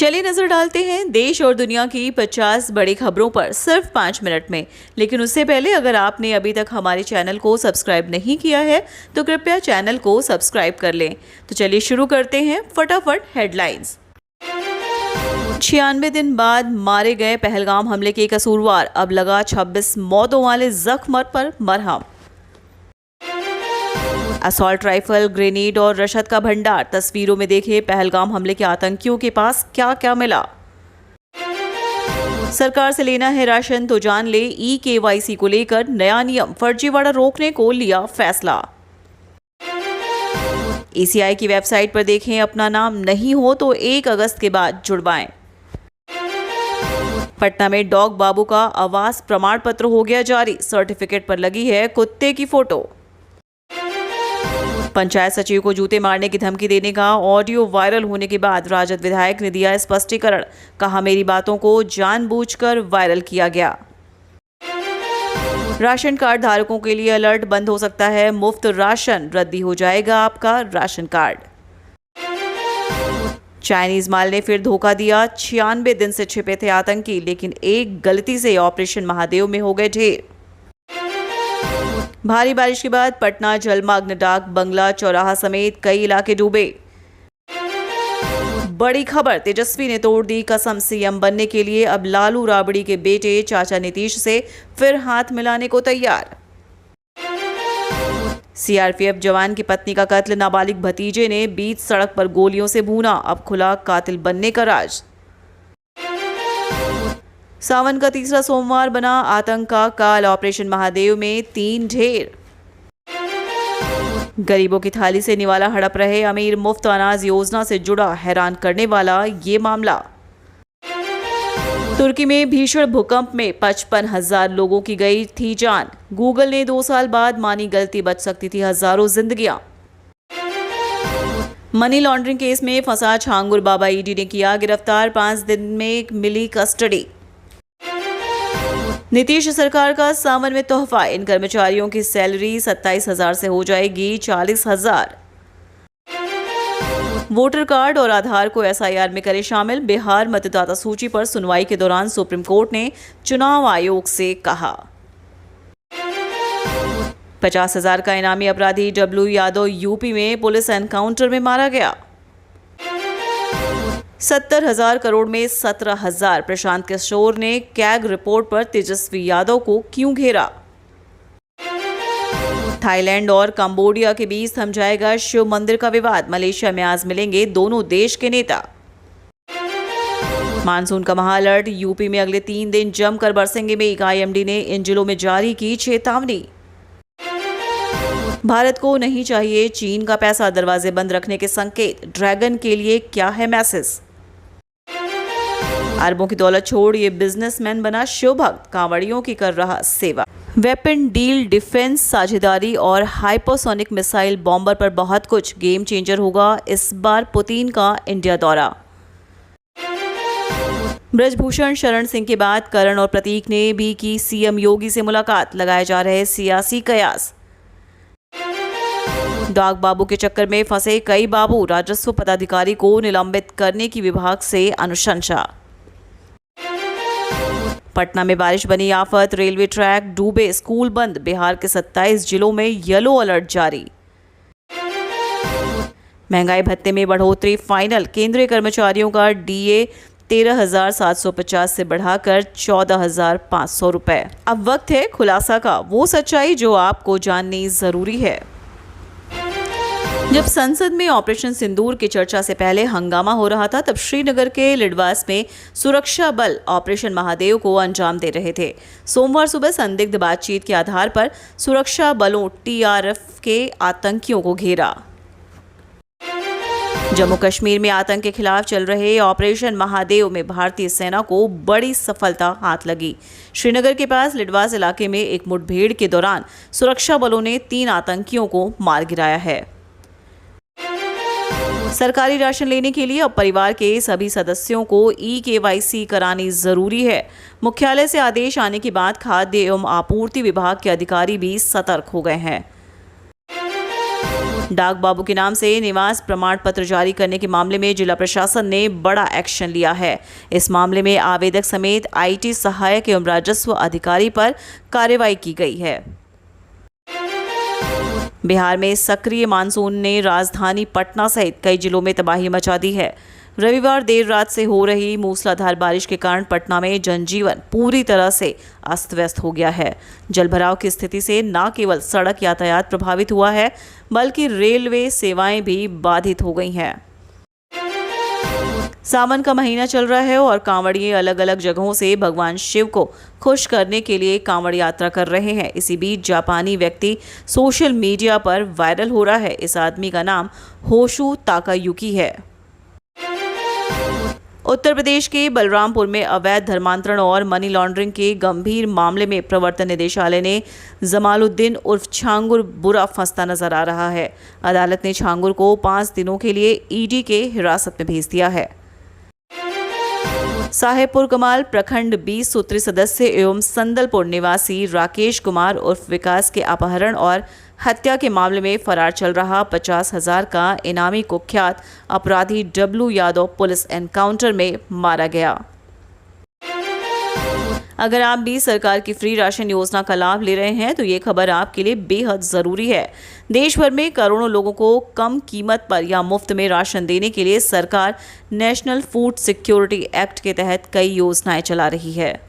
चलिए नजर डालते हैं देश और दुनिया की 50 बड़ी खबरों पर सिर्फ 5 मिनट में। लेकिन उससे पहले अगर आपने अभी तक हमारे चैनल को सब्सक्राइब नहीं किया है तो कृपया चैनल को सब्सक्राइब कर लें। तो चलिए शुरू करते हैं फटाफट हेडलाइंस। 96 दिन बाद मारे गए पहलगाम हमले के कसूरवार, अब लगा 26 मौतों वाले जख्म पर मरहम। असॉल्ट राइफल, ग्रेनेड और रशद का भंडार, तस्वीरों में देखे पहलगाम हमले के आतंकियों के पास क्या क्या मिला। सरकार से लेना है राशन तो जान ले, ई-KYC को लेकर नया नियम, फर्जीवाड़ा रोकने को लिया फैसला। ECI की वेबसाइट पर देखें अपना नाम नहीं हो तो 1 अगस्त के बाद जुड़वाएं। पटना में डॉग बाबू का आवास प्रमाण पत्र हो गया जारी, सर्टिफिकेट पर लगी है कुत्ते की फोटो। पंचायत सचिव को जूते मारने की धमकी देने का ऑडियो वायरल होने के बाद राजद विधायक ने दिया स्पष्टीकरण, कहा मेरी बातों को जानबूझकर वायरल किया गया। राशन कार्ड धारकों के लिए अलर्ट, बंद हो सकता है मुफ्त राशन, रद्दी हो जाएगा आपका राशन कार्ड। चाइनीज माल ने फिर धोखा दिया, 96 दिन से छिपे थे आतंकी, लेकिन एक गलती से ऑपरेशन महादेव में हो गए ढेर। भारी बारिश के बाद पटना जलमग्न, डाक बंगला चौराहा समेत कई इलाके डूबे। बड़ी खबर, तेजस्वी ने तोड़ दी कसम, सीएम बनने के लिए अब लालू राबड़ी के बेटे चाचा नीतीश से फिर हाथ मिलाने को तैयार। CRPF जवान की पत्नी का कत्ल, नाबालिग भतीजे ने बीच सड़क पर गोलियों से भूना, अब खुला कातिल बनने का राज। सावन का तीसरा सोमवार बना आतंक का काल, ऑपरेशन महादेव में 3 ढेर। गरीबों की थाली से निवाला हड़प रहे अमीर, मुफ्त अनाज योजना से जुड़ा हैरान करने वाला ये मामला। तुर्की में भीषण भूकंप में 55,000 लोगों की गई थी जान, गूगल ने 2 साल बाद मानी गलती, बच सकती थी हजारों जिंदगियां। मनी लॉन्ड्रिंग केस में फंसा छांगुर बाबा, ED ने किया गिरफ्तार, 5 दिन में मिली कस्टडी। नीतीश सरकार का सावन में तोहफा, इन कर्मचारियों की सैलरी 27,000 से हो जाएगी 40,000। वोटर कार्ड और आधार को SIR में करे शामिल, बिहार मतदाता सूची पर सुनवाई के दौरान सुप्रीम कोर्ट ने चुनाव आयोग से कहा। 50,000 का इनामी अपराधी W यादव यूपी में पुलिस एनकाउंटर में मारा गया। 70,000 करोड़ में 17,000, प्रशांत किशोर ने कैग रिपोर्ट पर तेजस्वी यादव को क्यों घेरा। थाईलैंड और कंबोडिया के बीच थम जाएगा शिव मंदिर का विवाद, मलेशिया में आज मिलेंगे दोनों देश के नेता। मानसून का महा अलर्ट, यूपी में अगले 3 दिन जमकर बरसेंगे मेघ, IMD ने इन जिलों में जारी की चेतावनी। भारत को नहीं चाहिए चीन का पैसा, दरवाजे बंद रखने के संकेत, ड्रैगन के लिए क्या है मैसेज। अरबों की दौलत छोड़ ये बिजनेसमैन बना शिव भक्त, कांवड़ियों की कर रहा सेवा। वेपन डील, डिफेंस साझेदारी और हाइपरसोनिक मिसाइल बॉम्बर पर बहुत कुछ, गेम चेंजर होगा इस बार पुतिन का इंडिया दौरा। ब्रजभूषण शरण सिंह के बाद करण और प्रतीक ने भी की CM योगी से मुलाकात, लगाए जा रहे सियासी कयास। डाक बाबू के चक्कर में फंसे कई बाबू, राजस्व पदाधिकारी को निलंबित करने की विभाग से अनुशंसा। पटना में बारिश बनी आफत, रेलवे ट्रैक डूबे, स्कूल बंद, बिहार के 27 जिलों में येलो अलर्ट जारी। महंगाई भत्ते में बढ़ोतरी फाइनल, केंद्रीय कर्मचारियों का DA 13,750 से बढ़ाकर 14,500 रुपए। अब वक्त है खुलासा का, वो सच्चाई जो आपको जाननी जरूरी है। जब संसद में ऑपरेशन सिंदूर की चर्चा से पहले हंगामा हो रहा था, तब श्रीनगर के लिडवास में सुरक्षा बल ऑपरेशन महादेव को अंजाम दे रहे थे। सोमवार सुबह संदिग्ध बातचीत के आधार पर सुरक्षा बलों TRF के आतंकियों को घेरा। जम्मू कश्मीर में आतंक के खिलाफ चल रहे ऑपरेशन महादेव में भारतीय सेना को बड़ी सफलता हाथ लगी। श्रीनगर के पास लिडवास इलाके में एक मुठभेड़ के दौरान सुरक्षा बलों ने 3 आतंकियों को मार गिराया है। सरकारी राशन लेने के लिए अब परिवार के सभी सदस्यों को ई-KYC करानी जरूरी है। मुख्यालय से आदेश आने के बाद खाद्य एवं आपूर्ति विभाग के अधिकारी भी सतर्क हो गए हैं। डाक बाबू के नाम से निवास प्रमाण पत्र जारी करने के मामले में जिला प्रशासन ने बड़ा एक्शन लिया है। इस मामले में आवेदक समेत आईटी सहायक एवं राजस्व अधिकारी पर कार्रवाई की गई है। बिहार में सक्रिय मानसून ने राजधानी पटना सहित कई जिलों में तबाही मचा दी है। रविवार देर रात से हो रही मूसलाधार बारिश के कारण पटना में जनजीवन पूरी तरह से अस्त व्यस्त हो गया है। जलभराव की स्थिति से न केवल सड़क यातायात प्रभावित हुआ है, बल्कि रेलवे सेवाएं भी बाधित हो गई हैं। सावन का महीना चल रहा है और कांवड़िए अलग अलग जगहों से भगवान शिव को खुश करने के लिए कांवड़ यात्रा कर रहे हैं। इसी बीच जापानी व्यक्ति सोशल मीडिया पर वायरल हो रहा है। इस आदमी का नाम होशु ताकायुकी है। उत्तर प्रदेश के बलरामपुर में अवैध धर्मांतरण और मनी लॉन्ड्रिंग के गंभीर मामले में प्रवर्तन निदेशालय ने जमालुद्दीन उर्फ छांगुर बुरा फंसता नजर आ रहा है। अदालत ने छांगुर को 5 दिनों के लिए ईडी के हिरासत में भेज दिया है। साहेबपुर कमाल प्रखंड 20 सूत्री सदस्य एवं संदलपुर निवासी राकेश कुमार उर्फ विकास के अपहरण और हत्या के मामले में फरार चल रहा 50,000 का इनामी कुख्यात अपराधी डब्लू यादव पुलिस एनकाउंटर में मारा गया। अगर आप भी सरकार की फ्री राशन योजना का लाभ ले रहे हैं तो ये खबर आपके लिए बेहद जरूरी है। देश भर में करोड़ों लोगों को कम कीमत पर या मुफ्त में राशन देने के लिए सरकार नेशनल फूड सिक्योरिटी एक्ट के तहत कई योजनाएं चला रही है।